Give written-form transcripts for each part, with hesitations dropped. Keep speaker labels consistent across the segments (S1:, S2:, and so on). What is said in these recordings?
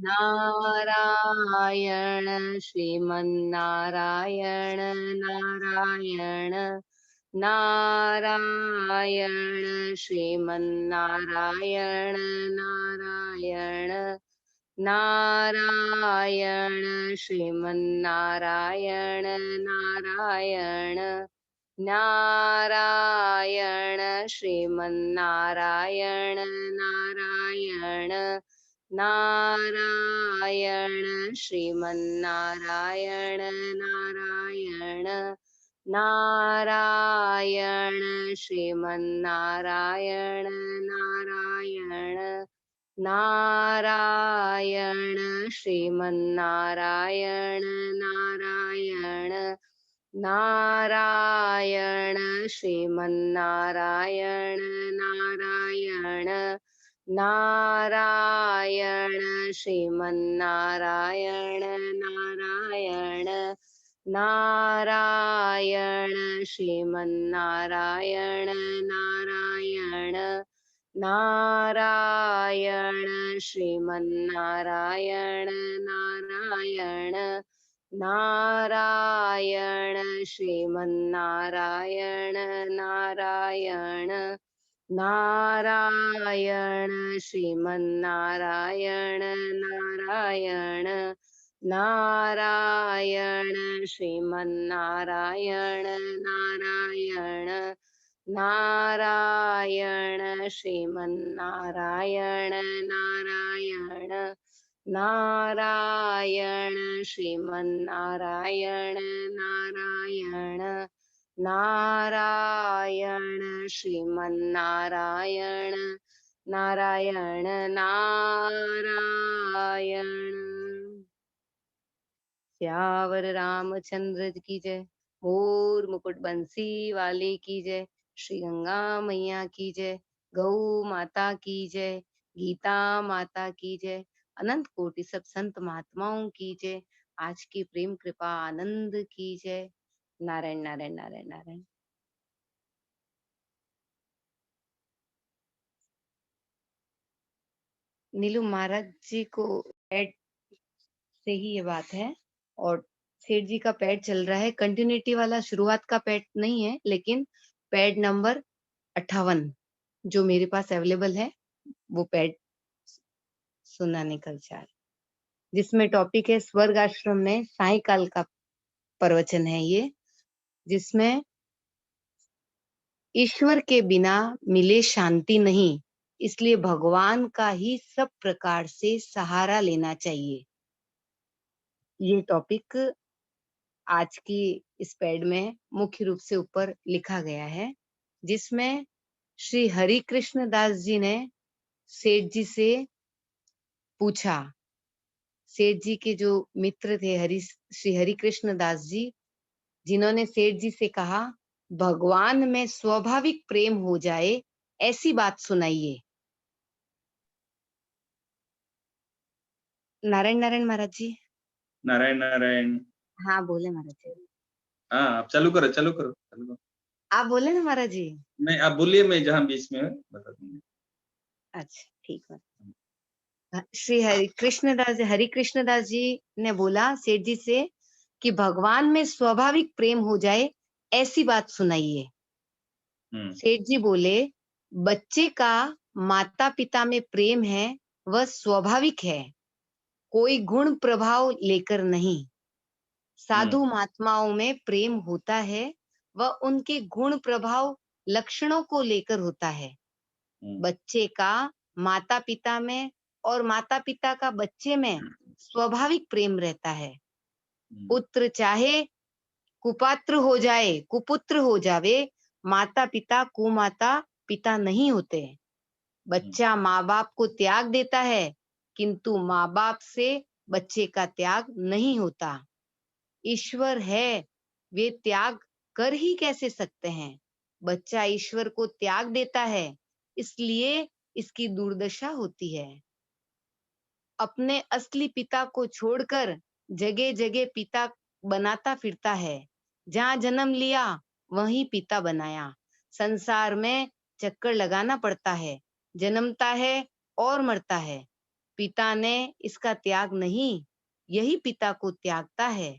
S1: नारायण श्रीमन्नारायण नारायण नारायण श्रीमन्नारायण नारायण नारायण श्रीमन्नारायण नारायण नारायण श्रीमन्नारायण नारायण नारायण श्रीमन्नारायण नारायण नारायण श्रीमन्नारायण नारायण नारायण श्रीमन्नारायण नारायण नारायण श्रीमन्नारायण नारायण नारायण श्रीमन्नारायण नारायण नारायण श्रीमन्नारायण नारायण नारायण श्रीमन्नारायण नारायण नारायण श्रीमन्नारायण नारायण नारायण श्रीमन्नारायण नारायण नारायण श्रीमन्नारायण नारायण नारायण श्रीमन्नारायण नारायण नारायण श्रीमन्नारायण नारायण नारायण श्रीमन्नारायण नारायण नारायण। श्यावर रामचंद्र की जय। मोर मुकुट बंसी वाले की जय। श्री गंगा मैया की जय। गौ माता की जय। गीता माता की जय। अनंत कोटि सब संत महात्माओं की जय। आज की प्रेम कृपा आनंद की जय। नारायण नारायण नारायण नारायण। नीलू महाराज जी को पेट से ही ये बात है, और सेठ जी का पैड चल रहा है कंटिन्यूटी वाला, शुरुआत का पैड नहीं है, लेकिन पैड नंबर 58 जो मेरे पास अवेलेबल है वो पैड सुनाने का विचार, जिसमें टॉपिक है स्वर्ग आश्रम में सायकाल का प्रवचन है ये, जिसमें ईश्वर के बिना मिले शांति नहीं, इसलिए भगवान का ही सब प्रकार से सहारा लेना चाहिए। ये टॉपिक आज की इस पैड में मुख्य रूप से ऊपर लिखा गया है, जिसमें श्री हरि कृष्ण दास जी ने सेठ जी से पूछा। सेठ जी के जो मित्र थे श्री हरि कृष्ण दास जी, जिन्होंने सेठ जी से कहा भगवान में स्वाभाविक प्रेम हो जाए ऐसी बात सुनाइए। नारायण नारायण महाराज जी।
S2: नारायण नारायण।
S1: हाँ बोले महाराज जी।
S2: हाँ आप चालू करो चालू करो चालू करो।
S1: आप बोले ना महाराज जी।
S2: नहीं आप बोलिए, मैं जहाँ बीच में बता दूंगी।
S1: अच्छा ठीक है। श्री हरि कृष्ण दास जी ने बोला सेठ जी से कि भगवान में स्वाभाविक प्रेम हो जाए ऐसी बात सुनाइए। सेठ जी बोले बच्चे का माता पिता में प्रेम है वह स्वाभाविक है, कोई गुण प्रभाव लेकर नहीं। साधु महात्माओं में प्रेम होता है वह उनके गुण प्रभाव लक्षणों को लेकर होता है। बच्चे का माता पिता में और माता पिता का बच्चे में स्वाभाविक प्रेम रहता है। पुत्र चाहे कुपात्र हो जाए, कुपुत्र हो जावे, माता पिता कुमाता पिता नहीं होते। बच्चा माँ बाप को त्याग देता है, किंतु माँ बाप से बच्चे का त्याग नहीं होता। ईश्वर है, वे त्याग कर ही कैसे सकते हैं। बच्चा ईश्वर को त्याग देता है, इसलिए इसकी दुर्दशा होती है। अपने असली पिता को छोड़कर जगह जगह पिता बनाता फिरता है। जहाँ जन्म लिया वहीं पिता बनाया। संसार में चक्कर लगाना पड़ता है, जन्मता है और मरता है। पिता ने इसका त्याग नहीं, यही पिता को त्यागता है।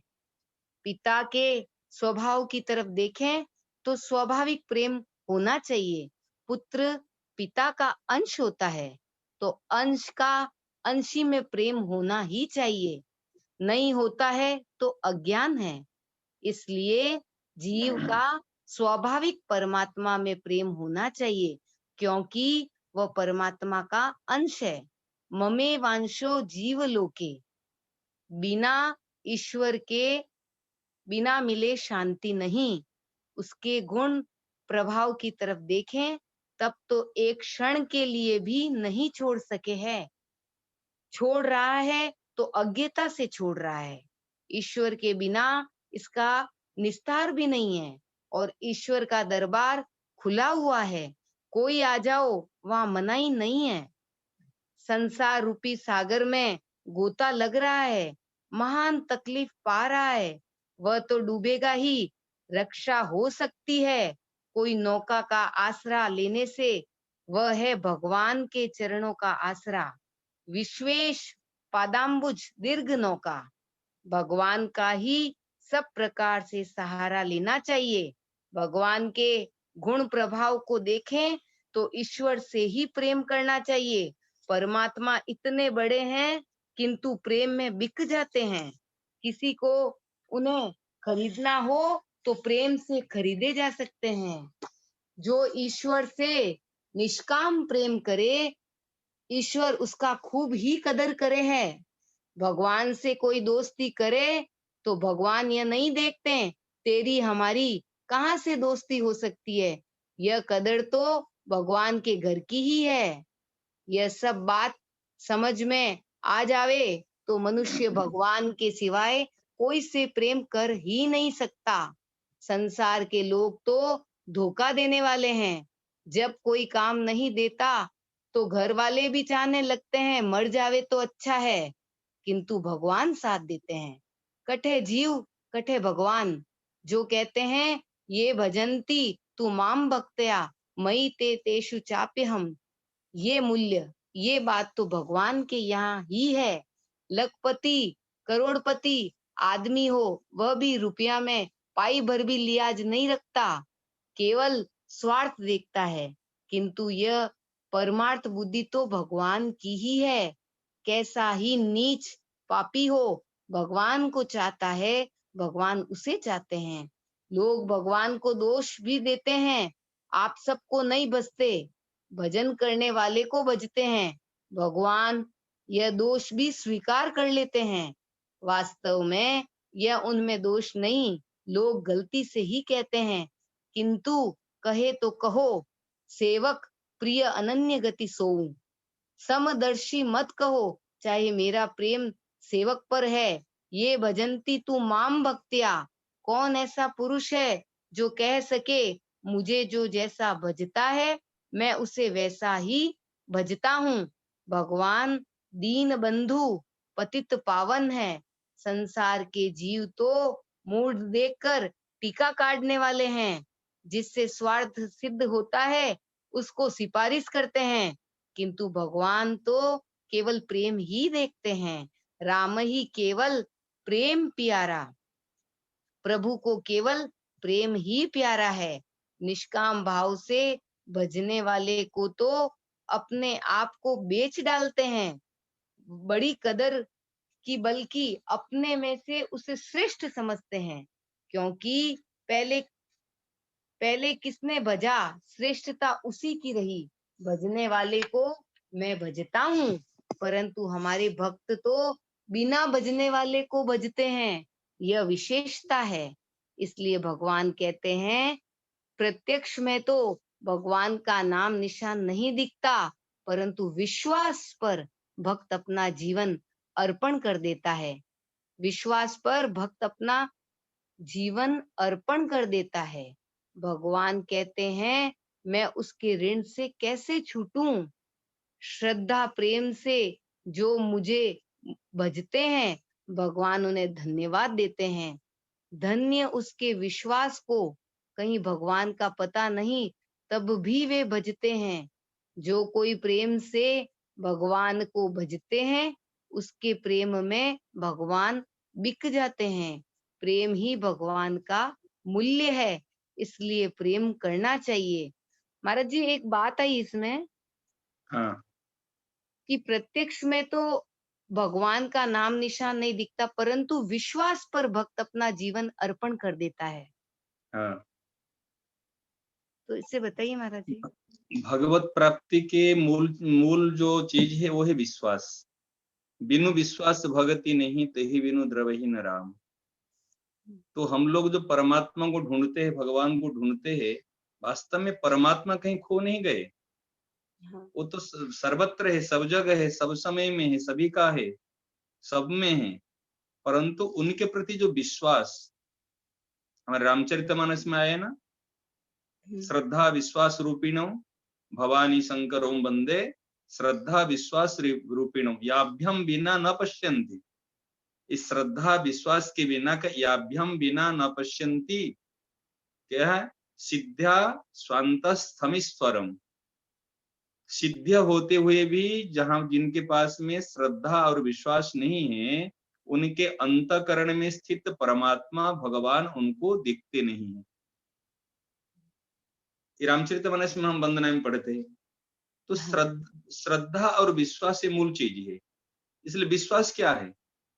S1: पिता के स्वभाव की तरफ देखें तो स्वाभाविक प्रेम होना चाहिए। पुत्र पिता का अंश होता है, तो अंश का अंशी में प्रेम होना ही चाहिए। नहीं होता है तो अज्ञान है। इसलिए जीव का स्वाभाविक परमात्मा में प्रेम होना चाहिए, क्योंकि वह परमात्मा का अंश है। ममे वांशो जीव लोके, बिना ईश्वर के बिना मिले शांति नहीं। उसके गुण प्रभाव की तरफ देखें तब तो एक क्षण के लिए भी नहीं छोड़ सके है। छोड़ रहा है तो अज्ञता से छोड़ रहा है। ईश्वर के बिना इसका निस्तार भी नहीं है, और ईश्वर का दरबार खुला हुआ है। कोई आ जाओ, वहां मनाही नहीं है। संसार रूपी सागर में गोता लग रहा है, महान तकलीफ पा रहा है, वह तो डूबेगा ही। रक्षा हो सकती है कोई नौका का आसरा लेने से, वह है भगवान के चरणों का आसरा। विश्वेश पादाम्बुज दीर्घ नौका, भगवान का ही सब प्रकार से सहारा लेना चाहिए। भगवान के गुण प्रभाव को देखें तो ईश्वर से ही प्रेम करना चाहिए। परमात्मा इतने बड़े हैं किंतु प्रेम में बिक जाते हैं। किसी को उन्हें खरीदना हो तो प्रेम से खरीदे जा सकते हैं। जो ईश्वर से निष्काम प्रेम करे, ईश्वर उसका खूब ही कदर करे है। भगवान से कोई दोस्ती करे तो भगवान यह नहीं देखते तेरी हमारी कहाँ से दोस्ती हो सकती है, यह कदर तो भगवान के घर की ही है। यह सब बात समझ में आ जावे तो मनुष्य भगवान के सिवाय कोई से प्रेम कर ही नहीं सकता। संसार के लोग तो धोखा देने वाले हैं। जब कोई काम नहीं देता तो घर वाले भी चाहने लगते हैं मर जावे तो अच्छा है, किंतु भगवान साथ देते हैं। कठे जीव कठे भगवान, जो कहते हैं ये भजंती तू माम भक्तया मई ते तेषु चाप्य हम, ये मूल्य ये बात तो भगवान के यहाँ ही है। लखपति करोड़पति आदमी हो, वह भी रुपया में पाई भर भी लिहाज नहीं रखता, केवल स्वार्थ देखता है। किंतु यह परमार्थ बुद्धि तो भगवान की ही है। कैसा ही नीच पापी हो, भगवान को चाहता है, भगवान उसे चाहते हैं। लोग भगवान को दोष भी देते हैं, आप सबको नहीं बसते, भजन करने वाले को बजते हैं। भगवान यह दोष भी स्वीकार कर लेते हैं। वास्तव में यह उनमें दोष नहीं, लोग गलती से ही कहते हैं। किंतु कहे तो कहो, सेवक प्रिय अनन्य गति सोऊं। समदर्शी मत कहो, चाहे मेरा प्रेम सेवक पर है। ये भजंती तू माम भक्त्या, कौन ऐसा पुरुष है जो कह सके मुझे जो जैसा भजता है मैं उसे वैसा ही भजता हूँ। भगवान दीन बंधु पतित पावन है। संसार के जीव तो मूड देखकर टीका काटने वाले हैं। जिससे स्वार्थ सिद्ध होता है उसको सिफारिश करते हैं, किंतु भगवान तो केवल प्रेम ही देखते हैं। राम ही केवल प्रेम प्यारा, प्रभु को केवल प्रेम ही प्यारा है। निष्काम भाव से भजने वाले को तो अपने आप को बेच डालते हैं, बड़ी कदर की बल्कि अपने में से उसे श्रेष्ठ समझते हैं। क्योंकि पहले पहले किसने भजा, श्रेष्ठता उसी की रही। भजने वाले को मैं भजता हूँ, परंतु हमारे भक्त तो बिना भजने वाले को भजते हैं, यह विशेषता है। इसलिए भगवान कहते हैं प्रत्यक्ष में तो भगवान का नाम निशान नहीं दिखता, परंतु विश्वास पर भक्त अपना जीवन अर्पण कर देता है। विश्वास पर भक्त अपना जीवन अर्पण कर देता है। भगवान कहते हैं मैं उसके ऋण से कैसे छूटूं। श्रद्धा प्रेम से जो मुझे भजते हैं, भगवान उन्हें धन्यवाद देते हैं। धन्य उसके विश्वास को, कहीं भगवान का पता नहीं तब भी वे भजते हैं। जो कोई प्रेम से भगवान को भजते हैं, उसके प्रेम में भगवान बिक जाते हैं। प्रेम ही भगवान का मूल्य है, इसलिए प्रेम करना चाहिए। महाराज जी एक बात आई इसमें
S2: हाँ
S1: कि प्रत्यक्ष में तो भगवान का नाम निशान नहीं दिखता, परंतु विश्वास पर भक्त अपना जीवन अर्पण कर देता है।
S2: हाँ।
S1: तो इससे बताइए महाराज जी।
S2: भगवत प्राप्ति के मूल मूल जो चीज है वो है विश्वास। बिनु
S1: हाँ।
S2: विश्वास भगति नहीं, तेहि बिनु द्रवहि न राम। तो हम लोग जो परमात्मा को ढूंढते हैं, भगवान को ढूंढते हैं, वास्तव में परमात्मा कहीं खो नहीं गए।
S1: हाँ।
S2: वो तो सर्वत्र है, सब जगह है, सब समय में है, सभी का है, सब में है। परंतु उनके प्रति जो विश्वास, हमारे रामचरितमानस में आया ना,
S1: हम्म।
S2: श्रद्धा विश्वास रूपिणो भवानी शंकरो वंदे, श्रद्धा विश्वास रूपिणो याभ्यम बिना न पश्यन्ति। इस श्रद्धा विश्वास के बिना का याभ्यम बिना न पश्यन्ति क्या है? सिद्ध्या स्वांतस्थमीश्वरम। सिद्ध होते हुए भी जहां जिनके पास में श्रद्धा और विश्वास नहीं है, उनके अंतकरण में स्थित परमात्मा भगवान उनको दिखते नहीं है। रामचरितमानस में हम वंदना में पढ़ते हैं। तो
S1: हाँ।
S2: श्रद्धा और विश्वास ये मूल चीज है। इसलिए विश्वास क्या है?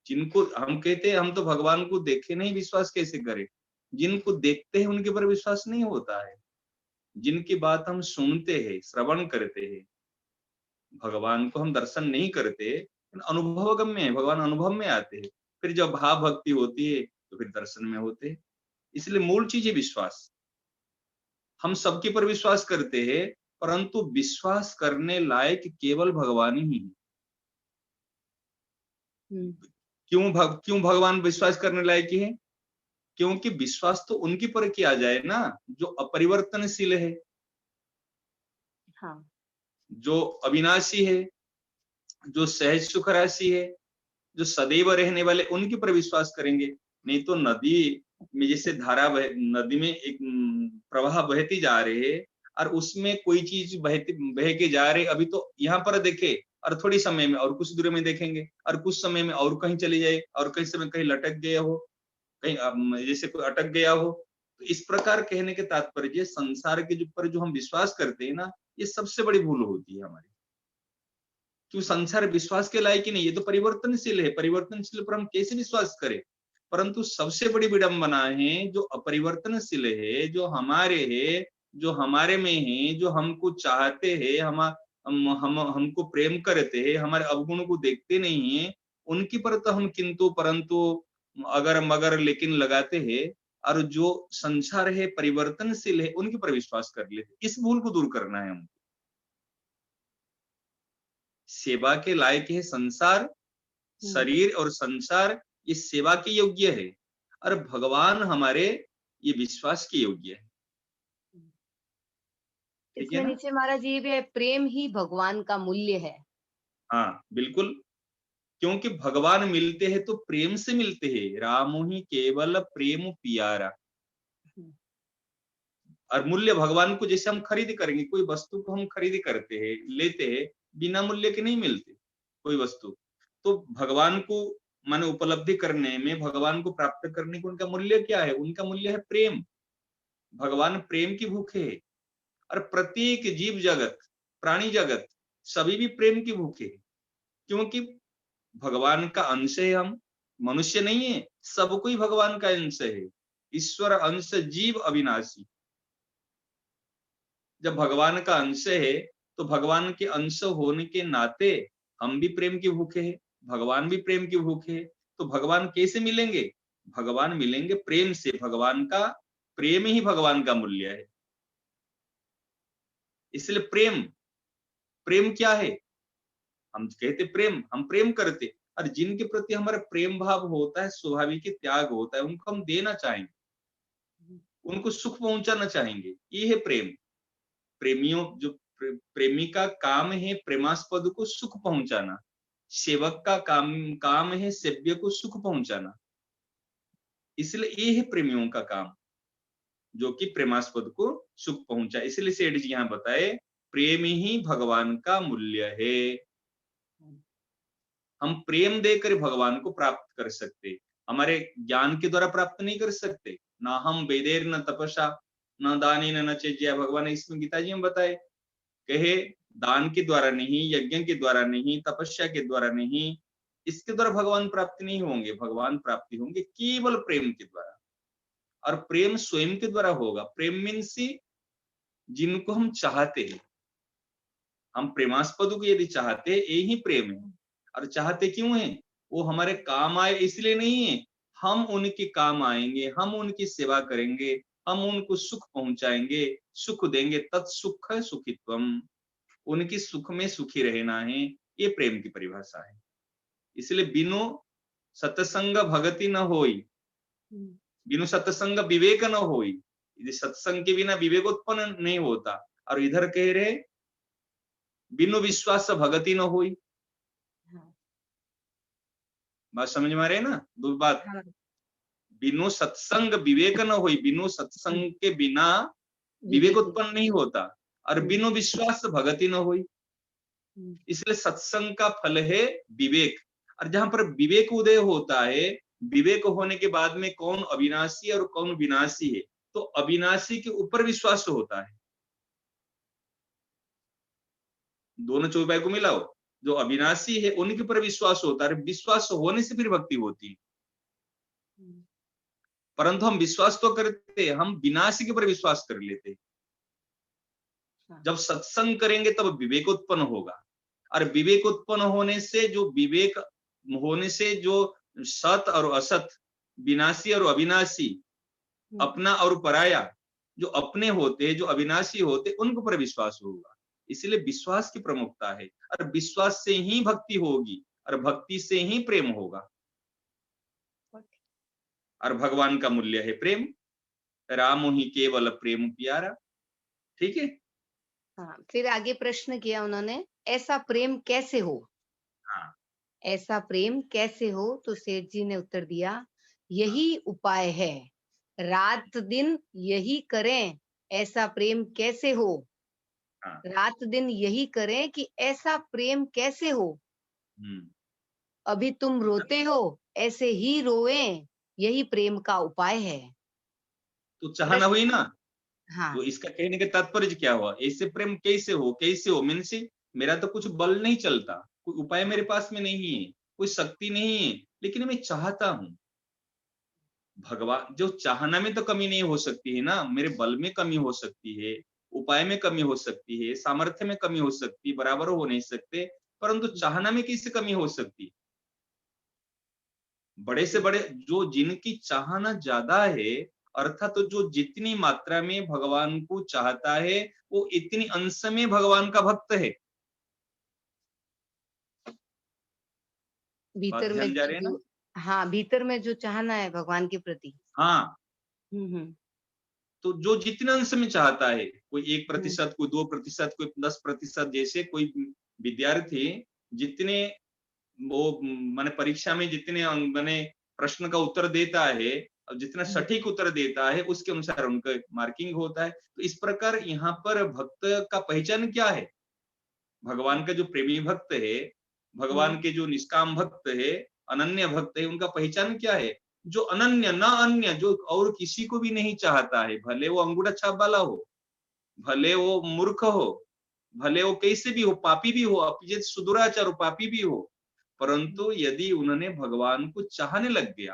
S2: जिनको हम कहते हैं हम तो भगवान को देखे नहीं, विश्वास कैसे करें? जिनको देखते हैं उनके ऊपर विश्वास नहीं होता है। जिनकी बात हम सुनते हैं, श्रवण करते हैं, भगवान को हम दर्शन नहीं करते, अनुभवगम्य है, भगवान अनुभव में आते हैं। फिर जब भाव भक्ति होती है तो फिर दर्शन में होते हैं। इसलिए मूल चीज है विश्वास। हम सबके पर विश्वास करते हैं, परंतु विश्वास करने लायक केवल भगवान ही है।
S1: हम्म।
S2: क्यों भगवान विश्वास करने लायक ही है? क्योंकि विश्वास तो उनकी पर किया जाए ना जो अपरिवर्तनशील है,
S1: हाँ।
S2: जो अविनाशी है, जो सहज सुख राशि है, जो सदैव रहने वाले, उनके पर विश्वास करेंगे। नहीं तो नदी में जैसे नदी में एक प्रवाह बहती जा रही है, और उसमें कोई चीज बह के जा रही, अभी तो यहाँ पर देखे और थोड़ी समय में और कुछ दूर में देखेंगे, और कुछ समय में और कहीं चली जाए, और कहीं समय कहीं लटक गया हो, कहीं जैसे कोई अटक गया हो। तो इस प्रकार कहने के तात्पर्य संसार के ऊपर जो हम विश्वास करते हैं ना, ये सबसे बड़ी भूल होती है हमारी। क्यों? संसार विश्वास के लायक ही नहीं, ये तो परिवर्तनशील है, परिवर्तनशील पर हम कैसे विश्वास करें? परंतु सबसे बड़ी विडंबना है जो अपरिवर्तनशील है, जो हमारे है, जो हमारे में है, जो हमको चाहते हैं, हमको प्रेम करते हैं, हमारे अवगुण को देखते नहीं है, उनकी पर तो हम किंतु परंतु अगर मगर लेकिन लगाते हैं, और जो संसार है परिवर्तनशील है उनके पर विश्वास कर लेते। इस भूल को दूर करना है हमको। सेवा के लायक है संसार,
S1: हम्म।
S2: शरीर और संसार ये सेवा के योग्य है, और भगवान हमारे ये विश्वास के योग्य है। ठीक है
S1: इसमें
S2: ना?
S1: नीचे महाराज ये भी है, प्रेम ही भगवान का मूल्य है।
S2: हाँ बिल्कुल। क्योंकि भगवान मिलते हैं तो प्रेम से मिलते हैं। रामो ही केवल प्रेम पियारा।
S1: हम्म।
S2: और मूल्य भगवान को जैसे हम खरीद करेंगे, कोई वस्तु को हम खरीद करते हैं, लेते हैं, बिना मूल्य के नहीं मिलते कोई वस्तु। तो भगवान को माने उपलब्धि करने में, भगवान को प्राप्त करने को उनका मूल्य क्या है? उनका मूल्य है प्रेम। भगवान प्रेम की भूखे है, और प्रत्येक जीव जगत, प्राणी जगत, सभी भी प्रेम की भूखे है। क्योंकि भगवान का अंश है हम, मनुष्य नहीं है, सब कोई भगवान का अंश है। ईश्वर अंश जीव अविनाशी। जब भगवान का अंश है तो भगवान के अंश होने के नाते हम भी प्रेम के भूखे हैं, भगवान भी प्रेम के भूखे हैं। तो भगवान कैसे मिलेंगे? भगवान मिलेंगे प्रेम से। भगवान का प्रेम ही भगवान का मूल्य है। इसलिए प्रेम, प्रेम क्या है? हम कहते प्रेम, हम प्रेम करते, और जिनके प्रति हमारा प्रेम भाव होता है, स्वाभाविक त्याग होता है, उनको हम देना चाहेंगे, उनको सुख पहुंचाना चाहेंगे। ये है प्रेम। प्रेमियों जो प्रेमी का काम है प्रेमास्पद को सुख पहुंचाना। सेवक का काम है सेव्य को सुख पहुंचाना। इसलिए ये है प्रेमियों का काम, जो कि प्रेमास्पद को सुख पहुंचा। इसलिए सेठ जी यहाँ बताए प्रेम ही भगवान का मूल्य है। हम प्रेम देकर भगवान को प्राप्त कर सकते, हमारे ज्ञान के द्वारा प्राप्त नहीं कर सकते। ना हम वेदेर न तपसा न दानी न चेज्या, भगवान ने इसमें गीता जी में बताए, कहे दान के द्वारा नहीं, यज्ञ के द्वारा नहीं, तपस्या के द्वारा नहीं, इसके द्वारा भगवान प्राप्ति नहीं होंगे। भगवान प्राप्ति होंगे केवल प्रेम के द्वारा, और प्रेम स्वयं के द्वारा होगा। प्रेम मीन्स जिनको हम चाहते हैं, हम प्रेमास्पद को यदि चाहते, यही प्रेम है। और चाहते क्यों है? वो हमारे काम आए इसलिए नहीं है, हम उनके काम आएंगे, हम उनकी सेवा करेंगे, हम उनको सुख पहुंचाएंगे, सुख देंगे, तत्सुख सुखित्वम, उनकी सुख में सुखी रहना है, ये प्रेम की परिभाषा है। इसलिए बिनु सत्संग भगति न होई, बिनु सत्संग विवेक न होई, यदि सत्संग के बिना विवेक उत्पन्न नहीं होता। और इधर कह रहे बिनु विश्वास भगति न होई। बात समझ में आ रही है ना? दो बात, बिनु सत्संग विवेक न होई, बिनु सत्संग के बिना विवेक उत्पन्न नहीं होता, और बिनु विश्वास भगति न होई। इसलिए सत्संग का फल है विवेक। और जहां पर विवेक उदय होता है, विवेक होने के बाद में कौन अविनाशी और कौन विनाशी है, तो अविनाशी के ऊपर विश्वास होता है। दोनों चौपाई को मिलाओ, जो अविनाशी है उनके ऊपर विश्वास होता है, विश्वास होने से फिर भक्ति होती है। परंतु हम विश्वास तो करते, हम विनाशी के ऊपर विश्वास कर लेते। जब सत्संग करेंगे तब विवेक उत्पन्न होगा, और विवेक उत्पन्न होने से जो विवेक होने से जो सत और असत, विनाशी और अविनाशी, अपना और पराया, जो अपने होते, जो अविनाशी होते, उनके ऊपर विश्वास होगा। इसलिए विश्वास की प्रमुखता है, और विश्वास से ही भक्ति होगी, और भक्ति से ही प्रेम होगा। और भगवान का मूल्य है प्रेम, राम ही केवल प्रेम प्यारा। ठीक है।
S1: हाँ, फिर आगे प्रश्न किया उन्होंने, ऐसा प्रेम कैसे हो?
S2: हाँ,
S1: ऐसा प्रेम कैसे हो? तो सेठ जी ने उत्तर दिया, यही उपाय है, रात दिन यही करें, ऐसा प्रेम कैसे हो?
S2: हाँ,
S1: रात दिन यही करें कि ऐसा प्रेम कैसे हो? अभी तुम रोते हो, ऐसे ही रोएं, यही प्रेम का उपाय है।
S2: तो चाहना हुई ना।
S1: हाँ,
S2: तो इसका कहने का तात्पर्य क्या हुआ? ऐसे प्रेम कैसे हो, कैसे हो मीन्स मेरा तो कुछ बल नहीं चलता, कोई उपाय मेरे पास में नहीं है, कोई शक्ति नहीं है, लेकिन मैं चाहता हूं। भगवान, जो चाहना में तो कमी नहीं हो सकती है ना, मेरे बल में कमी हो सकती है, उपाय में कमी हो सकती है, सामर्थ्य में कमी हो सकती है, बराबर हो नहीं सकते, परंतु चाहना में कैसे कमी हो सकती है? बड़े से बड़े जो जिनकी चाहना ज्यादा है, अर्थात तो जो जितनी मात्रा में भगवान को चाहता है, वो इतनी अंश में भगवान का भक्त है। बात
S1: भीतर में
S2: ध्यान जा रहे हैं ना?
S1: जो, हाँ, भीतर में जो चाहना है भगवान के प्रति।
S2: हाँ,
S1: हम्म।
S2: तो जो जितने अंश में चाहता है, कोई 1%, कोई 2%, कोई 10%, जैसे कोई विद्यार्थी जितने वो माने परीक्षा में जितने माने प्रश्न का उत्तर देता है, और जितना सटीक उत्तर देता है, उसके अनुसार उनका मार्किंग होता है। तो इस प्रकार यहाँ पर भक्त का पहचान क्या है? भगवान का जो प्रेमी भक्त है, भगवान के जो निष्काम भक्त है, अनन्य भक्त है, उनका पहचान क्या है? जो अनन्य, ना अन्य, जो और किसी को भी नहीं चाहता है, भले वो अंगूठा छाप वाला हो, भले वो मूर्ख हो, भले वो कैसे भी हो, पापी भी हो, अपने सुदुराचार हो, पापी भी हो, परंतु यदि उन्होंने भगवान को चाहने लग गया,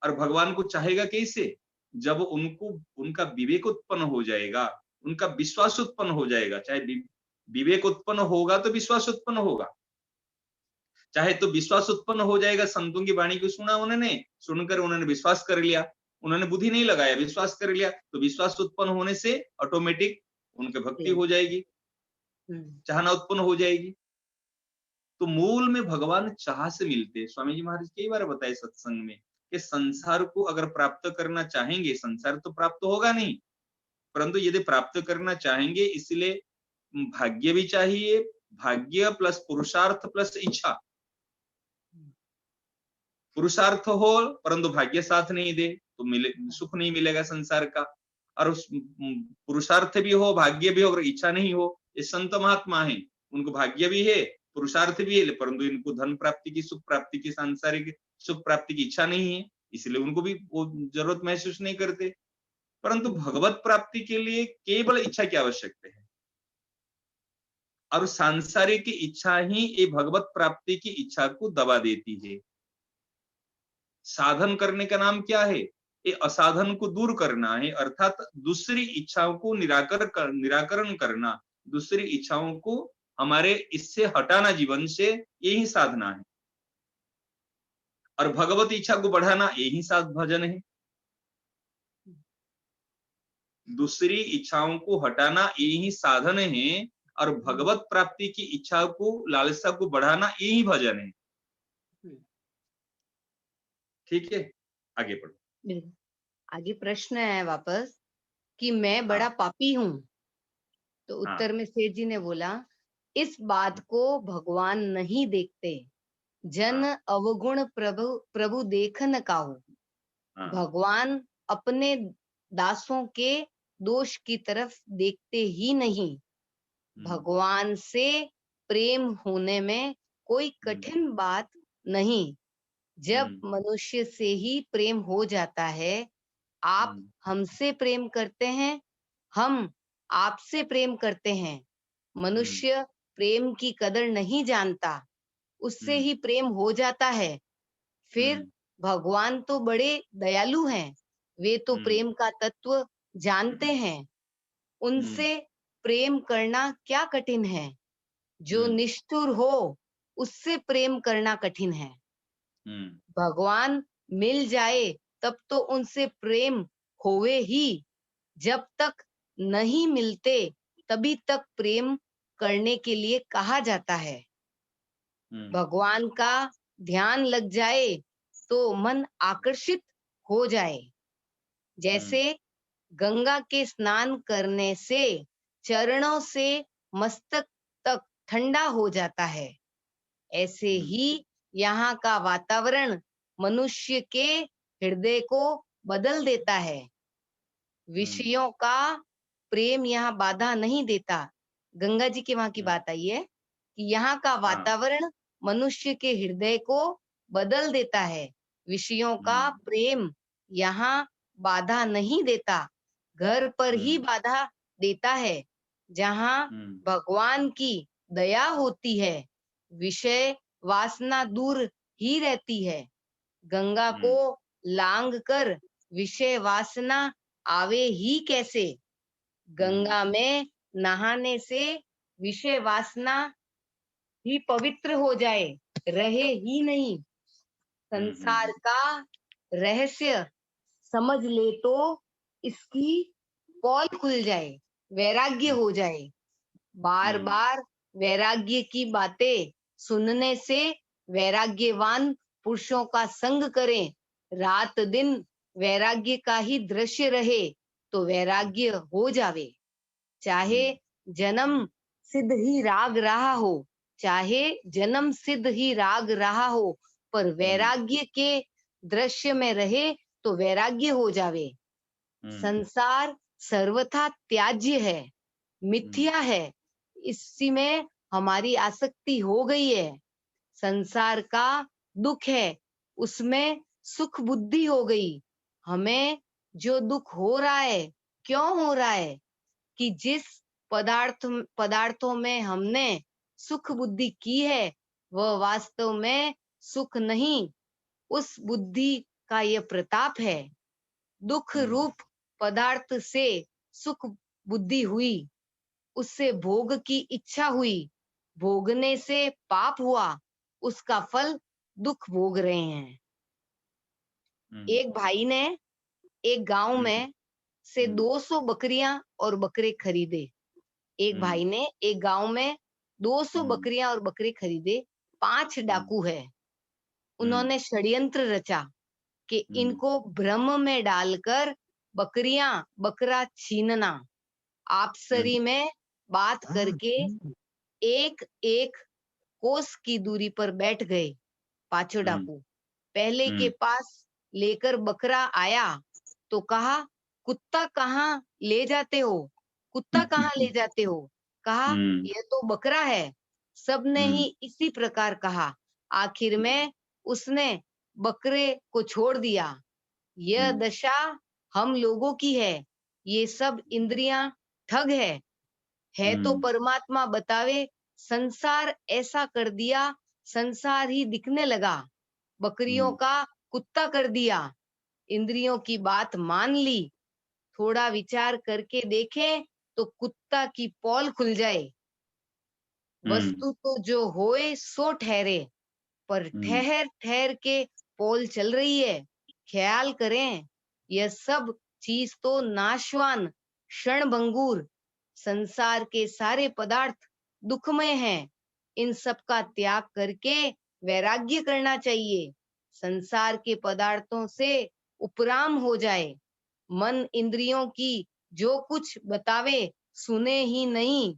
S2: और भगवान को चाहेगा कैसे? जब उनको उनका विवेक उत्पन्न हो जाएगा, उनका विश्वास उत्पन्न हो जाएगा। चाहे विवेक उत्पन्न होगा तो विश्वास उत्पन्न होगा, चाहे तो विश्वास उत्पन्न हो जाएगा। संतों की वाणी को सुना उन्होंने, सुनकर उन्होंने विश्वास कर लिया, उन्होंने बुद्धि नहीं लगाया, विश्वास कर लिया, तो विश्वास उत्पन्न होने से ऑटोमेटिक उनकी भक्ति हो जाएगी, चाहना उत्पन्न हो जाएगी। तो मूल में भगवान चाह से मिलते हैं। स्वामी जी महाराज कई बार बताए सत्संग में कि संसार को अगर प्राप्त करना चाहेंगे, संसार तो प्राप्त होगा नहीं, परंतु यदि प्राप्त करना चाहेंगे, इसलिए भाग्य भी चाहिए, भाग्य प्लस पुरुषार्थ प्लस इच्छा। पुरुषार्थ हो परंतु भाग्य साथ नहीं दे तो मिले सुख नहीं मिलेगा संसार का, और उस पुरुषार्थ भी हो, भाग्य भी हो, अगर इच्छा नहीं हो, ये संत महात्मा है, उनको भाग्य भी है, पुरुषार्थ भी है, परंतु इनको धन प्राप्ति की, सुख प्राप्ति की, सांसारिक सुख प्राप्ति की इच्छा नहीं है, इसलिए उनको भी वो जरूरत महसूस नहीं करते। परंतु भगवत प्राप्ति के लिए केवल इच्छा की आवश्यकता है, और सांसारिक की इच्छा ही ये भगवत प्राप्ति की इच्छा को दबा देती है। साधन करने का नाम क्या है? ये असाधन को दूर करना है, अर्थात दूसरी इच्छाओं को निराकरण करना, दूसरी इच्छाओं को हमारे इससे हटाना जीवन से, यही साधना है। और भगवत इच्छा को बढ़ाना, यही साध भजन है। दूसरी इच्छाओं को हटाना यही साधन है, और भगवत प्राप्ति की इच्छा को, लालसा को बढ़ाना, यही भजन है। ठीक है, आगे पढ़ो।
S1: बिल्कुल। आगे प्रश्न है वापस कि मैं बड़ा पापी हूँ। तो उत्तर में सेठ जी ने बोला, इस बात को भगवान नहीं देखते, जन अवगुण प्रभु प्रभु देखन काहू। भगवान अपने दासों के दोष की तरफ देखते ही नहीं। भगवान से प्रेम होने में कोई कठिन बात नहीं। जब मनुष्य से ही प्रेम हो जाता है, आप हमसे प्रेम करते हैं, हम आपसे प्रेम करते हैं। मनुष्य प्रेम की कदर नहीं जानता, उससे ही प्रेम हो जाता है। फिर भगवान तो बड़े दयालु हैं, वे तो प्रेम का तत्व जानते हैं। उनसे प्रेम करना क्या कठिन है? जो निष्ठुर हो, उससे प्रेम करना कठिन है। भगवान मिल जाए तब तो उनसे प्रेम होवे ही। जब तक नहीं मिलते तभी तक प्रेम करने के लिए कहा जाता है। भगवान का ध्यान लग जाए तो मन आकर्षित हो जाए। जैसे गंगा के स्नान करने से चरणों से मस्तक तक ठंडा हो जाता है, ऐसे ही यहाँ का वातावरण मनुष्य के हृदय को बदल देता है। विषयों का प्रेम यहाँ बाधा नहीं देता। गंगा जी के वहां की बात आई है कि यहाँ का वातावरण मनुष्य के हृदय को बदल देता है। विषयों का प्रेम यहाँ बाधा नहीं देता, घर पर ही बाधा देता है। जहाँ भगवान की दया होती है, विषय वासना दूर ही रहती है। गंगा को लांग कर विषय वासना आवे ही कैसे? गंगा में नहाने से विषय वासना ही पवित्र हो जाए, रहे ही नहीं। संसार का रहस्य समझ ले तो इसकी पोल खुल जाए, वैराग्य हो जाए। बार बार वैराग्य की बातें सुनने से वैराग्यवान पुरुषों का संग करें। रात दिन वैराग्य का ही दृश्य रहे तो वैराग्य हो जावे। चाहे जन्म सिद्ध ही राग रहा हो, चाहे जन्म सिद्ध ही राग रहा हो, पर वैराग्य के दृश्य में रहे तो वैराग्य हो जावे। संसार सर्वथा त्याज्य है, मिथ्या है, इसी में हमारी आसक्ति हो गई है। संसार का दुख है, उसमें सुख बुद्धि हो गई। हमें जो दुख हो रहा है, क्यों हो रहा है? कि जिस पदार्थों में हमने सुख बुद्धि की है, वह वास्तव में सुख नहीं, उस बुद्धि का यह प्रताप है। दुख रूप पदार्थ से सुख बुद्धि हुई, उससे भोग की इच्छा हुई, भोगने से पाप हुआ, उसका फल दुख भोग रहे हैं। एक भाई ने एक गांव में से 200 बकरियां और बकरे खरीदे। एक भाई ने एक गांव में 200 बकरियां और बकरे खरीदे। 5 डाकू है। उन्होंने षड्यंत्र रचा कि इनको भ्रम में डालकर बकरा छीनना। आपसरी में बात करके एक एक कोस की दूरी पर बैठ गए। पांचों डाकू पहले के पास लेकर बकरा आया तो कहा, कुत्ता कहाँ ले जाते हो? कुत्ता कहाँ ले जाते हो? कहा, यह तो बकरा है। सबने ही इसी प्रकार कहा। आखिर में उसने बकरे को छोड़ दिया। यह दशा हम लोगों की है। ये सब इंद्रियां ठग है तो परमात्मा बतावे। संसार ऐसा कर दिया, संसार ही दिखने लगा। बकरियों का कुत्ता कर दिया। इंद्रियों की बात मान ली। थोड़ा विचार करके देखें तो कुत्ता की पोल खुल जाए। वस्तु तो जो होए सो ठहरे, पर ठहर ठहर के पोल चल रही है। ख्याल करें, यह सब चीज तो नाशवान, क्षणभंगुर, संसार के सारे पदार्थ दुखमय हैं। इन सब का त्याग करके वैराग्य करना चाहिए। संसार के पदार्थों से उपराम हो जाए। मन इंद्रियों की जो कुछ बतावे सुने ही नहीं।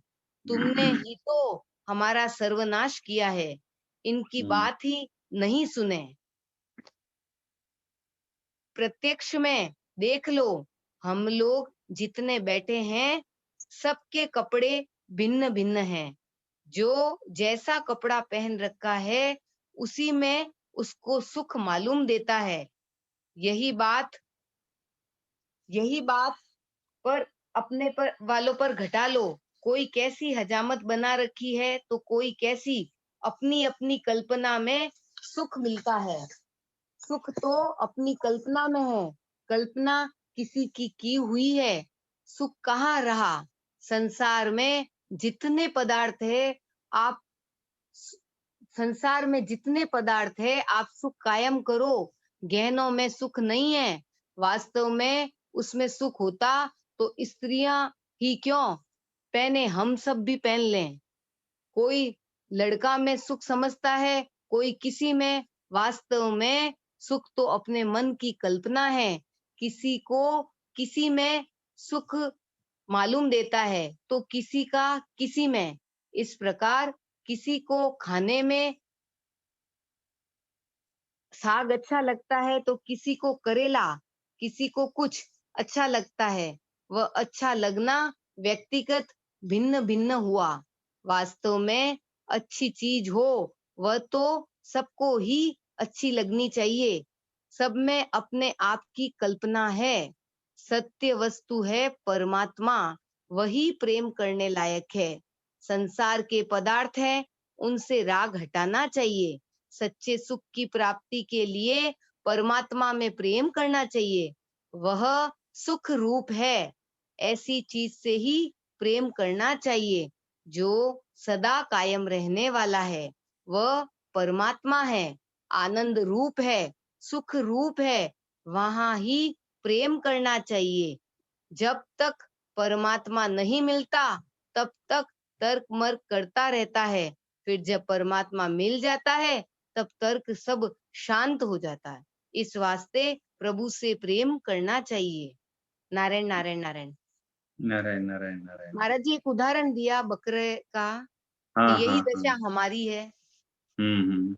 S1: तुमने ही तो हमारा सर्वनाश किया है। इनकी बात ही नहीं सुने। प्रत्यक्ष में देख लो, हम लोग जितने बैठे हैं सबके कपड़े भिन्न भिन्न हैं। जो जैसा कपड़ा पहन रखा है उसी में उसको सुख मालूम देता है। यही बात पर अपने पर वालों पर घटा लो। कोई कैसी हजामत बना रखी है तो कोई कैसी। अपनी अपनी कल्पना में सुख मिलता है। सुख तो अपनी कल्पना में है। कल्पना किसी की हुई है। सुख कहाँ रहा। संसार में जितने पदार्थ है आप संसार में जितने पदार्थ है आप सुख कायम करो। गहनों में सुख नहीं है। वास्तव में उसमें सुख होता तो स्त्रियां ही क्यों पहने, हम सब भी पहन लें। कोई लड़का में सुख समझता है, कोई किसी में। वास्तव में सुख तो अपने मन की कल्पना है। किसी को किसी में सुख मालूम देता है तो किसी का किसी में। इस प्रकार किसी को खाने में साग अच्छा लगता है तो किसी को करेला, किसी को कुछ अच्छा लगता है। वह अच्छा लगना व्यक्तिगत भिन्न भिन्न हुआ। वास्तव में अच्छी चीज हो वह तो सबको ही अच्छी लगनी चाहिए। सब में अपने आप की कल्पना है। सत्य वस्तु है परमात्मा, वही प्रेम करने लायक है। संसार के पदार्थ हैं, उनसे राग हटाना चाहिए। सच्चे सुख की प्राप्ति के लिए परमात्मा में प्रेम करना चाहिए। वह सुख रूप है। ऐसी चीज से ही प्रेम करना चाहिए जो सदा कायम रहने वाला है। वह परमात्मा है, आनंद रूप है, सुख रूप है। वहां ही प्रेम करना चाहिए। जब तक परमात्मा नहीं मिलता तब तक तर्क मर्क करता रहता है। फिर जब परमात्मा मिल जाता है तब तर्क सब शांत हो जाता है। इस वास्ते प्रभु से प्रेम करना चाहिए। नारायण नारायण नारायण।
S2: नारायण नारायण नारायण।
S1: महाराज जी एक उदाहरण दिया बकरे का।
S2: हाँ
S1: यही
S2: हाँ
S1: दशा
S2: हाँ।
S1: हमारी है।
S2: हम्म।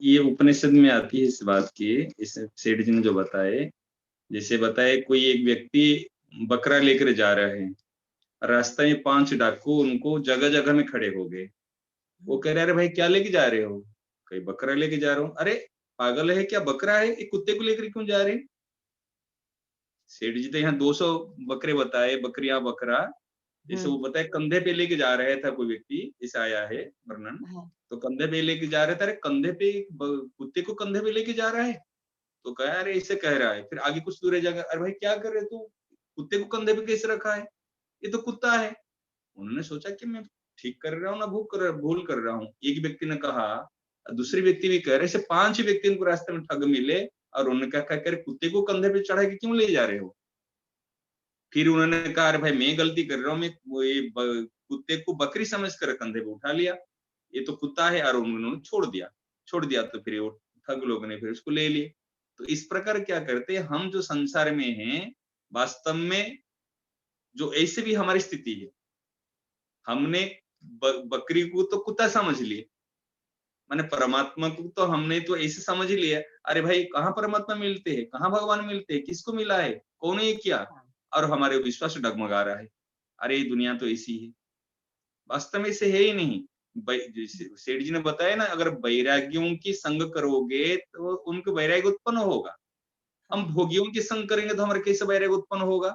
S2: ये उपनिषद में आती है इस बात की। इस सेठ जी ने जो बताए, जैसे बताए कोई एक व्यक्ति बकरा लेकर जा रहा है। रास्ते में 5 डाकू उनको जगह जगह में खड़े हो गए। वो कह रहे, अरे भाई क्या लेके जा रहे हो? कहीं बकरा लेके जा रहा हूँ। अरे पागल है क्या, बकरा है, एक कुत्ते को लेकर क्यों जा रहे? सेठ जी तो यहाँ 200 बकरे बताए, बकरियां बकरा। जैसे वो बताए कंधे पे लेके जा रहा था कोई व्यक्ति, ऐसा आया है वर्णन। तो कंधे पे लेके जा रहे थे। अरे कंधे पे कुत्ते को कंधे पे लेके जा रहा है? तो कहा अरे ऐसे कह रहा है। फिर आगे कुछ दूर जाकर, अरे भाई क्या कर रहे तू, कुत्ते को कंधे पे कैसे रखा है, ये तो कुत्ता है। उन्होंने सोचा कि मैं ठीक कर रहा हूँ ना भूल कर रहा हूँ। एक व्यक्ति ने कहा, दूसरे व्यक्ति भी कह रहे, ऐसे 5 व्यक्ति उनको रास्ते में ठग मिले। और उन्होंने कहा कर कुत्ते को कंधे पे चढ़ा के क्यों ले जा रहे हो? फिर उन्होंने कहा अरे भाई मैं गलती कर रहा हूँ, मैं कुत्ते को बकरी समझ कर कंधे पे उठा लिया, ये तो कुत्ता है। और उन्होंने छोड़ दिया। तो फिर वो ठग लोगों ने फिर उसको ले लिए। तो इस प्रकार क्या करते हैं हम जो संसार में हैं, वास्तव में जो ऐसे भी हमारी स्थिति है। हमने बकरी को तो कुत्ता समझ लिए, माने परमात्मा को तो हमने तो ऐसे समझ ही लिया। अरे भाई कहाँ परमात्मा मिलते हैं, कहाँ भगवान मिलते हैं, किसको मिला है, कौन है क्या? और हमारे विश्वास डगमगा रहा है, अरे दुनिया तो ऐसी है। वास्तव में ऐसे है ही नहीं। जैसे सेठ जी ने बताया ना, अगर वैराग्यों की संग करोगे तो उनको वैराग्य उत्पन्न होगा। हम भोगियों के संग करेंगे तो हमारे कैसे वैराग्य उत्पन्न होगा?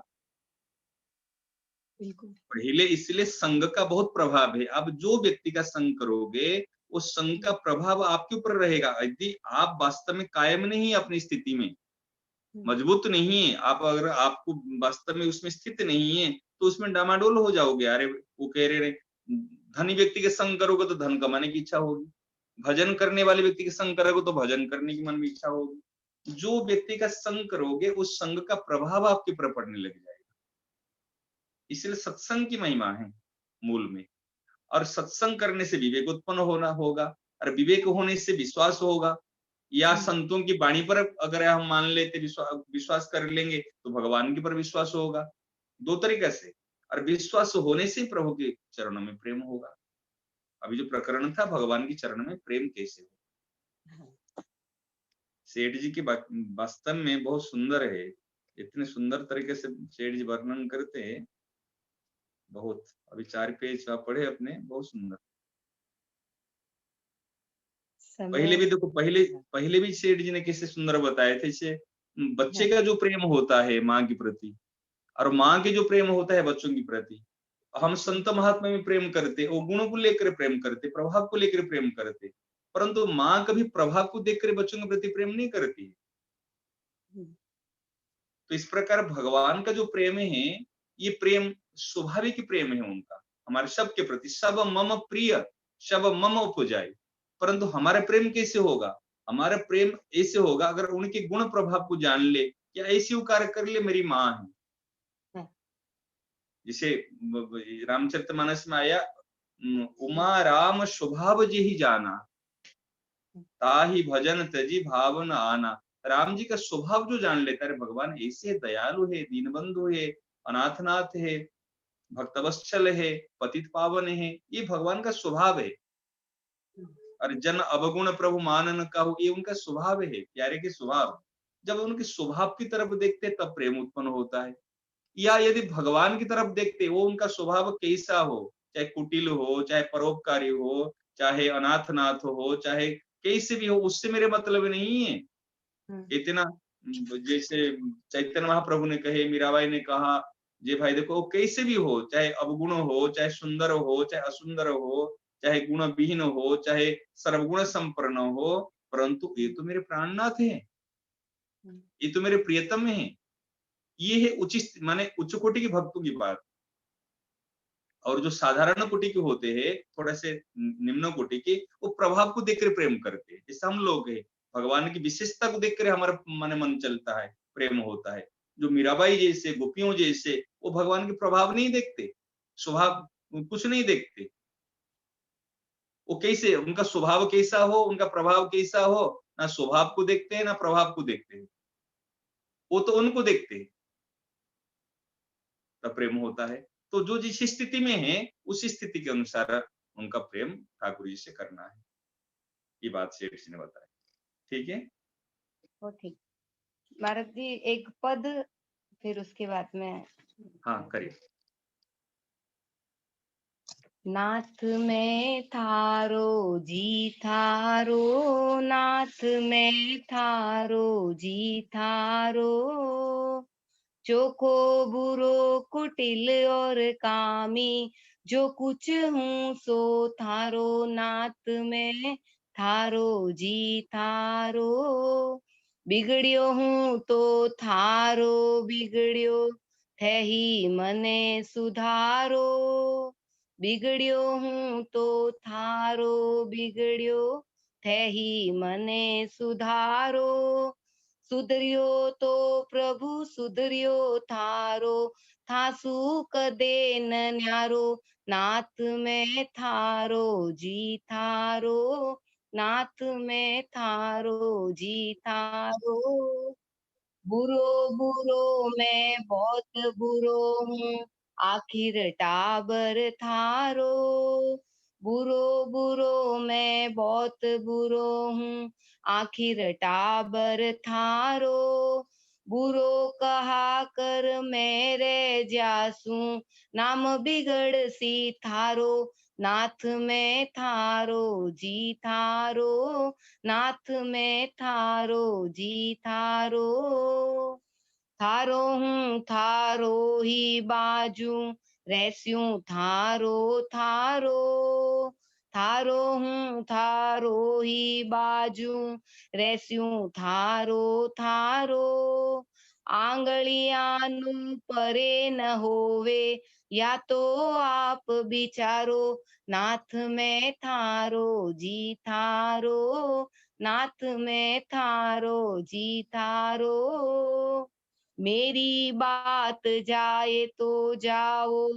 S1: बिल्कुल।
S2: पहले इसलिए संग का बहुत प्रभाव है। अब जो व्यक्ति का संग करोगे, उस संग का प्रभाव आपके ऊपर रहेगा। यदि आप वास्तव में कायम नहीं है अपनी स्थिति में, मजबूत नहीं है, आप अगर आपको वास्तव में उसमें स्थित नहीं है, तो उसमें डामाडोल हो जाओगे। अरे वो कह रहे धनी व्यक्ति के संग करोगे तो धन कमाने की इच्छा होगी, भजन करने वाले व्यक्ति के संग करोगे तो भजन करने की मन में इच्छा होगी। जो व्यक्ति का संग करोगे, उस संग का प्रभाव आपके ऊपर पड़ने लग जाएगा। इसलिए सत्संग की महिमा है मूल में। और सत्संग करने से विवेक उत्पन्न होना होगा, और विवेक होने से विश्वास होगा। या संतों की वाणी पर अगर हम मान लेते, विश्वास कर लेंगे, तो भगवान के पर विश्वास होगा। दो तरीके से। और विश्वास होने से प्रभु के चरणों में प्रेम होगा। अभी जो प्रकरण था, भगवान के चरण में प्रेम कैसे हो, सेठ जी की वास्तव में बहुत सुंदर है। इतने सुंदर तरीके से सेठ जी वर्णन करते हैं, बहुत। अभी 4 पेज आप पढ़े अपने, बहुत सुंदर। पहले भी देखो, पहले भी सेठ जी ने कैसे सुंदर बताए थे। जैसे बच्चे का जो प्रेम होता है माँ के प्रति, और माँ के जो प्रेम होता है बच्चों के प्रति, हम संत महात्मा में प्रेम करते, वो गुणों को लेकर प्रेम करते, प्रभाव को लेकर प्रेम करते, परंतु माँ कभी प्रभाव को देखकर बच्चों के प्रति प्रेम नहीं करती। तो इस प्रकार भगवान का जो प्रेम है, ये प्रेम स्वाभाविक प्रेम है उनका हमारे सबके प्रति। सब मम प्रिय, सब मम उपजाए। परंतु हमारा प्रेम कैसे होगा? हमारा प्रेम ऐसे होगा अगर उनके गुण प्रभाव को जान ले, या ऐसी उकार कर ले मेरी माँ है। जिसे रामचरितमानस में आया, उमा राम स्वभाव जेहि जाना, ताहि भजन तजी भावन आना। राम जी का स्वभाव जो जान लेता है, भगवान ऐसे दयालु है, दीनबंधु है, अनाथनाथ है, भक्तवत्सल है, पतित पावन है, ये भगवान का स्वभाव है। और जन अवगुण प्रभु मानन कहु, ये उनका स्वभाव है, प्यारे के स्वभाव। जब उनके स्वभाव की तरफ देखते तब प्रेम उत्पन्न होता है। या यदि भगवान की तरफ देखते, वो उनका स्वभाव कैसा हो, चाहे कुटिल हो, चाहे परोपकारी हो, चाहे अनाथनाथ हो, चाहे कैसे भी हो, उससे मेरे मतलब नहीं है। इतना जैसे चैतन्य महाप्रभु ने कहे, मीराबाई ने कहा, जे भाई देखो वो कैसे भी हो, चाहे अवगुण हो, चाहे सुंदर हो, चाहे असुंदर हो, चाहे गुण विहीन हो, चाहे सर्वगुण संपन्न हो, परंतु ये तो मेरे प्राणनाथ है, ये तो मेरे प्रियतम है। ये है उचित, माने उच्च कोटि की भक्तों की बात। और जो साधारण कोटि के होते हैं, थोड़ा से निम्न कोटि के, वो प्रभाव को देखकर प्रेम करते हैं। जैसे हम लोग हैं, भगवान की विशेषता को देखकर हमारा मन चलता है, प्रेम होता है। जो मीराबाई जैसे, गोपियों जैसे, वो भगवान के प्रभाव नहीं देखते, स्वभाव कुछ नहीं देखते। वो कैसे, उनका स्वभाव कैसा हो, उनका प्रभाव कैसा हो, ना स्वभाव को देखते हैं ना प्रभाव को देखते हैं, वो तो उनको देखते हैं, तब प्रेम होता है। तो जो जिस स्थिति में है, उसी स्थिति के अनुसार उनका प्रेम ठाकुर जी से करना है। ये बात सेठ जी ने बताया। ठीक है,
S1: वो ठीक। महाराज जी एक पद, फिर उसके बाद में।
S2: हाँ करिए।
S1: नाथ में थारो जी थारो, नाथ में थारो जी थारो, चोखो बुरो कुटिल और कामी, जो कुछ हूँ सो थारो, नाथ में थारो जी थारो, बिगड़ियो हूँ तो थारो बिगड़ियो, थे ही मने सुधारो, बिगड़ियो हूँ तो थारो बिगड़ियो, थे ही मने सुधारो, सुधरियो तो प्रभु सुधरियो थारो, थासु कदे न न्यारो, नाथ में थारो जी थारो, नाथ में थारो जी थारो, बुरो बुरो मैं बहुत बुरो हूँ, आखिर टाबर थारो, बुरो बुरो मैं बहुत बुरो हूँ, आखिर टाबर थारो, बुरो कहा कर मेरे जासू, नाम बिगड़ सी थारो, नाथ मैं थारो जी थारो, नाथ मैं थारो जी थारो, थारो हूँ थारो ही बाजू, रहस्यूं थारो थारो, थारो हूँ थारो ही बाजू, रहस्यूं थारो थारो, आंगलियानु परे न होवे, या तो आप बिचारो, नाथ मैं थारो जी थारो, नाथ मैं थारो जी थारो, मेरी बात जाए तो जाओ,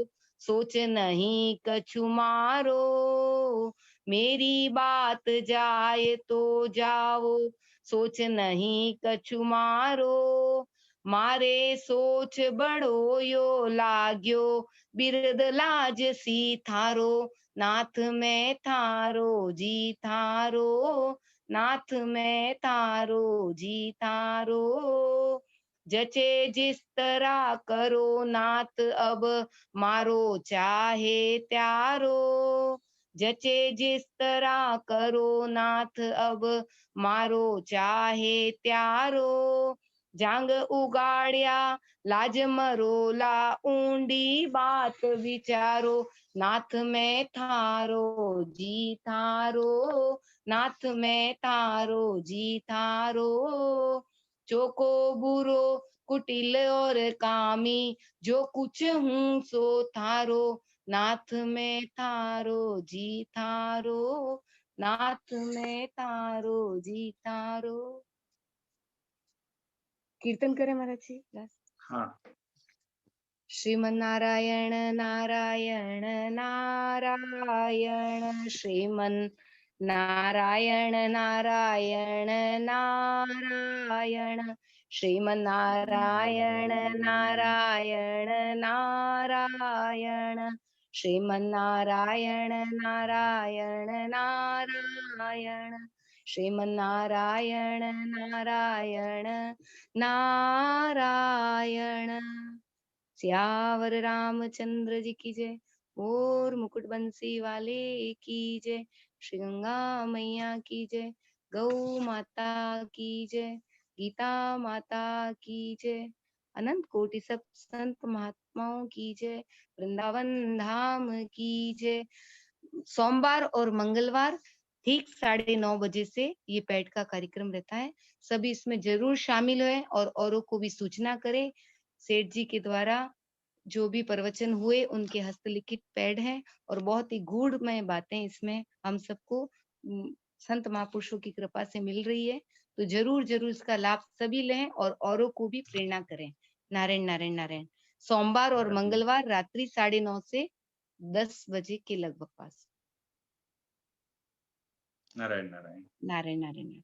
S1: सोच नहीं कछु मारो, मेरी बात जाए तो जाओ, सोच नहीं कछु मारो, मारे सोच बड़ो यो लाग्यो, बिरद लाज सी थारो, नाथ मैं थारो जी थारो, नाथ मैं थारो जी थारो, जचे जिस तरह करो नाथ अब, मारो चाहे त्यारो, जचे जिस तरह करो नाथ अब, मारो चाहे त्यारो, जांग उगाड़िया लाज मरोला, ऊंडी बात विचारो, नाथ मैं थारो जी थारो, नाथ मैं थारो जी थारो, चोको बुरो कुटिल और कामी, जो कुछ हूँ सो थारो, नाथ मैं थारो जी थारो, नाथ मैं थारो जी थारो। कीर्तन करें महाराज जी लास्ट।
S2: हाँ।
S1: श्रीमन्नारायण नारायण नारायण, श्रीमन नारायण नारायण नारायण, श्रीमन्नारायण नारायण नारायण, श्रीमन्नारायण नारायण नारायण, श्रीमन्नारायण नारायण नारायण। सियावर रामचंद्र जी की जय, और मुकुट बंसी वाले की जय, श्री गंगा मैया की जय, गौ माता की जय, गीता माता की जय, अनंत कोटि सब संत महात्माओं की जय, वृंदावन धाम की जय। सोमवार और मंगलवार ठीक 9:30 बजे से ये पैड का कार्यक्रम रहता है, सभी इसमें जरूर शामिल हुए और औरों को भी सूचना करें। सेठ जी के द्वारा जो भी प्रवचन हुए उनके हस्तलिखित पैड हैं और बहुत ही गूढ़मय बातें इसमें हम सबको संत महापुरुषों की कृपा से मिल रही है, तो जरूर जरूर इसका लाभ सभी लें और औरों को भी प्रेरणा करें। नारायण नारायण नारायण। सोमवार और मंगलवार रात्रि 9:30 से 10 बजे के लगभग पास।
S2: नारायण नारायण।
S1: नारायण नारायण।